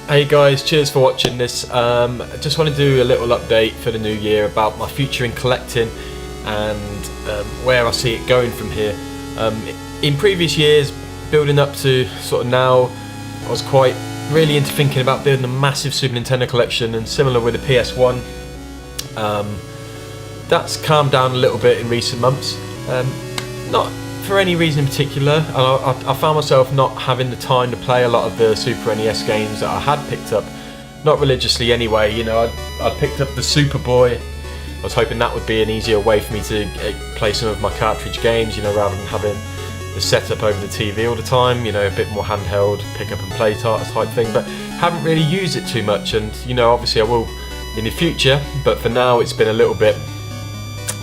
Hey guys, cheers for watching this. I just want to do a little update for the new year about my future in collecting and where I see it going from here. In previous years, building up to sort of now, I was quite really into thinking about building a massive Super Nintendo collection, and similar with the PS1. That's calmed down a little bit in recent months. Not for any reason in particular. I found myself not having the time to play a lot of the Super NES games that I had picked up, not religiously anyway. You know, I'd picked up the Superboy. I was hoping that would be an easier way for me to play some of my cartridge games, you know, rather than having the setup over the TV all the time, you know, a bit more handheld, pick up and play type thing, but haven't really used it too much. And, you know, obviously I will in the future, but for now it's been a little bit,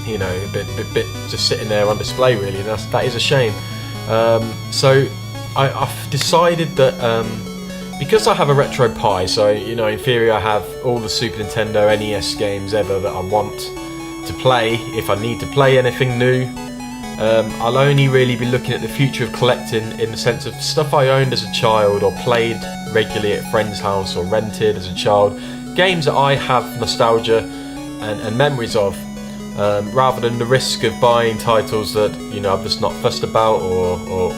you know, a bit just sitting there on display really, and that is a shame. So I've decided that because I have a RetroPie, so you know, in theory I have all the Super Nintendo NES games ever that I want to play. If I need to play anything new, I'll only really be looking at the future of collecting in the sense of stuff I owned as a child or played regularly at a friend's house or rented as a child, games that I have nostalgia and memories of. Rather than the risk of buying titles that, you know, I'm just not fussed about or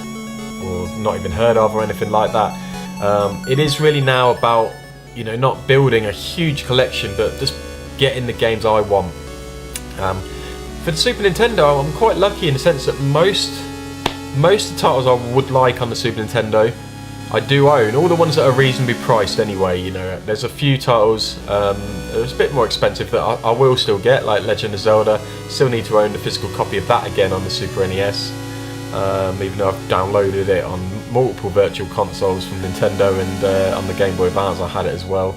not even heard of or anything like that. It is really now about, you know, not building a huge collection, but just getting the games I want. For the Super Nintendo, I'm quite lucky in the sense that most of the titles I would like on the Super Nintendo, I do own. All the ones that are reasonably priced anyway, you know. There's a few titles it's a bit more expensive that I will still get, like Legend of Zelda. Still need to own the physical copy of that again on the Super NES, even though I've downloaded it on multiple virtual consoles from Nintendo, and on the Game Boy Advance I had it as well.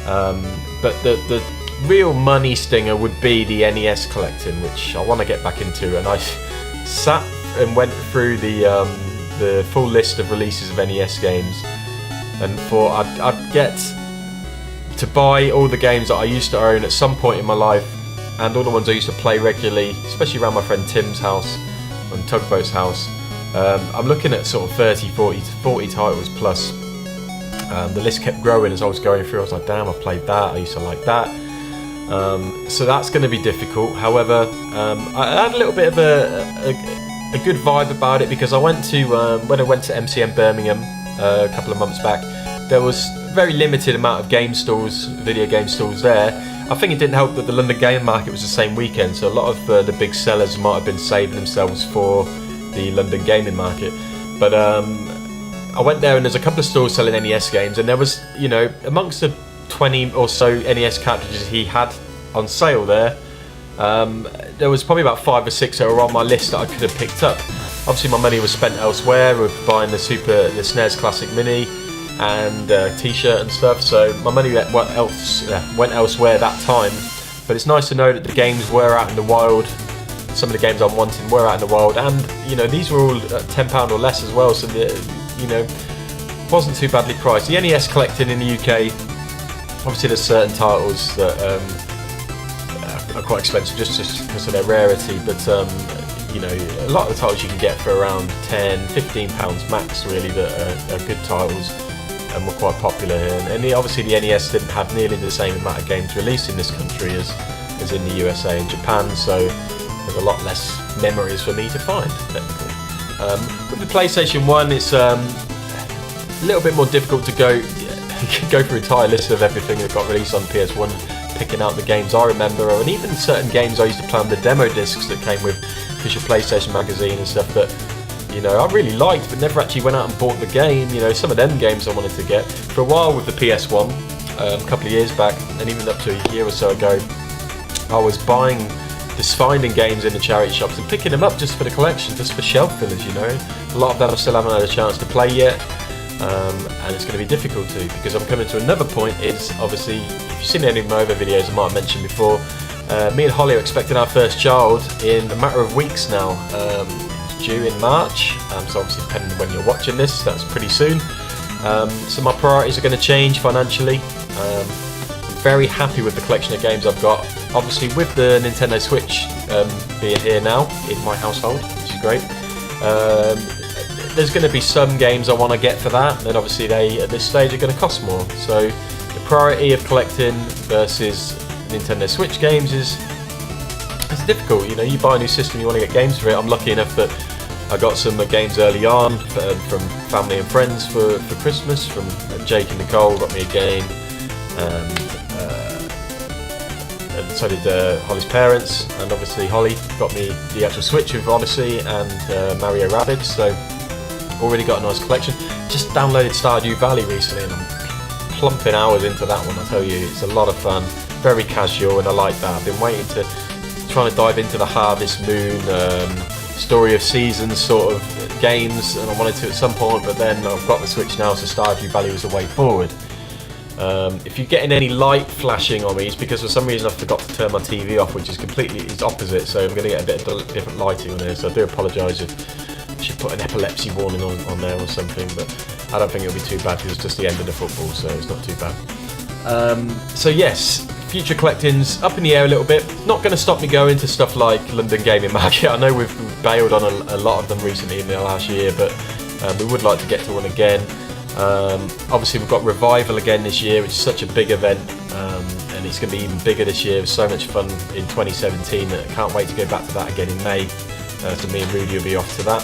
But the real money stinger would be the NES collecting, which I want to get back into, and I sat and went through the full list of releases of NES games, and thought I'd get to buy all the games that I used to own at some point in my life, and all the ones I used to play regularly, especially around my friend Tim's house and Tugboat's house. I'm looking at sort of 30, 40 titles plus. The list kept growing as I was going through. I was like, damn, I played that, I used to like that. So that's going to be difficult. However, I had a little bit of a good vibe about it, because I went to when I went to MCM Birmingham a couple of months back, there was a very limited amount of game stalls, video game stalls there. I think it didn't help that the London Game Market was the same weekend, so a lot of the big sellers might have been saving themselves for the London Gaming Market. But I went there, and there's a couple of stalls selling NES games, and there was, you know, amongst the 20 or so NES cartridges he had on sale there, there was probably about 5 or 6 that were on my list that I could have picked up. Obviously my money was spent elsewhere with buying the SNES Classic Mini and t-shirt and stuff, so my money went elsewhere that time. But it's nice to know that the games were out in the wild. Some of the games I'm wanting were out in the wild, and you know, these were all £10 or less as well, so you know, wasn't too badly priced. The NES collecting in the UK, obviously there's certain titles that are quite expensive just because of their rarity, but you know, a lot of the titles you can get for around £10–15 max really, that are good titles and were quite popular here. And obviously the NES didn't have nearly the same amount of games released in this country as in the USA and Japan, so there's a lot less memories for me to find technically. With the PlayStation 1, it's a little bit more difficult to go through an entire list of everything that got released on PS1, picking out the games I remember, and even certain games I used to play on the demo discs that came with Official PlayStation Magazine and stuff that, you know, I really liked but never actually went out and bought the game. You know, some of them games I wanted to get. For a while with the PS1, a couple of years back, and even up to a year or so ago, I was just finding games in the charity shops and picking them up just for the collection, just for shelf fillers, you know. A lot of them I still haven't had a chance to play yet. And it's going to be difficult to, because I'm coming to another point. Is obviously, if you've seen any of my other videos I might have mentioned before, me and Holly are expecting our first child in a matter of weeks now. It's due in March, so obviously depending on when you're watching this, that's pretty soon. So my priorities are going to change financially. I'm very happy with the collection of games I've got. Obviously with the Nintendo Switch being here now in my household, which is great. there's going to be some games I want to get for that, and then obviously they at this stage are going to cost more. So the priority of collecting versus Nintendo Switch games is difficult. You know, you buy a new system, you want to get games for it. I'm lucky enough that I got some games early on from family and friends for Christmas. From Jake and Nicole got me a game, and so did Holly's parents, and obviously Holly got me the actual Switch with Odyssey and Mario Rabbids, so already got a nice collection. Just downloaded Stardew Valley recently and I'm plumping hours into that one, I tell you. It's a lot of fun, very casual, and I like that. I've been waiting trying to dive into the Harvest Moon, Story of Seasons sort of games, and I wanted to at some point, but then I've got the Switch now, so Stardew Valley was the way forward. If you're getting any light flashing on me, it's because for some reason I forgot to turn my TV off, which is completely opposite, so I'm going to get a bit of different lighting on here, so I do apologise if I should put an epilepsy warning on there or something, but I don't think it'll be too bad because it's just the end of the football, so it's not too bad. So yes, future collecting's up in the air a little bit. Not going to stop me going to stuff like London Gaming Market. I know we've bailed on a lot of them recently in the last year, but we would like to get to one again. Obviously we've got Revival again this year, which is such a big event, and it's going to be even bigger this year. It was so much fun in 2017 that I can't wait to go back to that again in May. So me and Rudy will be off to that.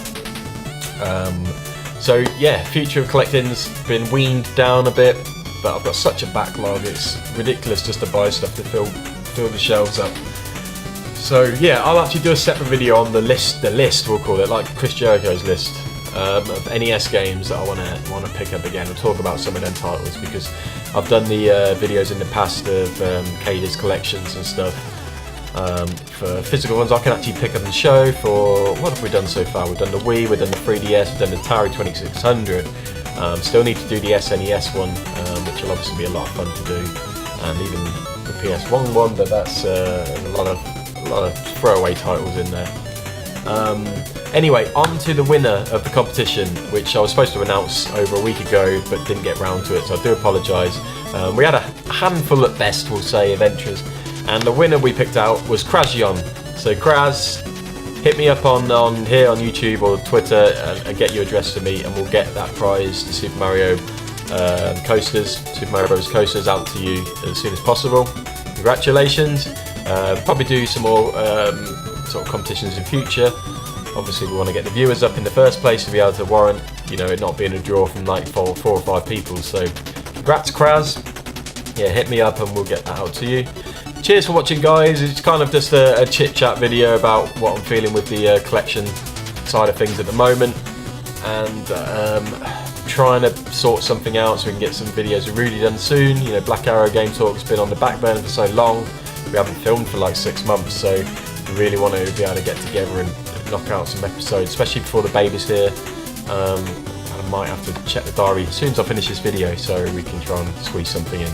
So yeah, future of collecting's been weaned down a bit, but I've got such a backlog, it's ridiculous just to buy stuff to fill the shelves up. So yeah, I'll actually do a separate video on the list we'll call it, like Chris Jericho's list. Of NES games that I want to pick up again. We'll talk about some of them titles because I've done the videos in the past of Kada's collections and stuff. For physical ones I can actually pick up and show. For what have we done so far? We've done the Wii, we've done the 3DS, we've done the Atari 2600. Still need to do the SNES one, which will obviously be a lot of fun to do, and even the PS1 one, but that's a lot of throwaway titles in there. Anyway, on to the winner of the competition, which I was supposed to announce over a week ago but didn't get round to it, so I do apologise. We had a handful at best, we'll say, of entries, and the winner we picked out was Krazion. So Kraz, hit me up on here on YouTube or Twitter and get your address to me, and we'll get that prize, the Super Mario Super Mario Bros. Coasters, out to you as soon as possible. Congratulations. Probably do some more sort of competitions in future. Obviously we want to get the viewers up in the first place to be able to warrant, you know, it not being a draw from like four or five people. So congrats, Kraz. Yeah, hit me up and we'll get that out to you. Cheers for watching, guys. It's kind of just a chit chat video about what I'm feeling with the collection side of things at the moment, and trying to sort something out so we can get some videos with Rudy done soon. You know, Black Arrow Game Talk's been on the back burner for so long. We haven't filmed for like 6 months, so we really want to be able to get together and knock out some episodes, especially before the baby's here. I might have to check the diary as soon as I finish this video so we can try and squeeze something in.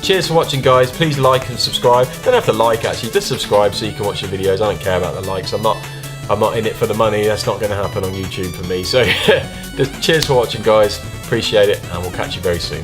Cheers for watching, guys. Please like and subscribe. Don't have to like, actually, just subscribe so you can watch the videos. I don't care about the likes. I'm not in it for the money. That's not going to happen on YouTube for me. So just cheers for watching, guys. Appreciate it, and we'll catch you very soon.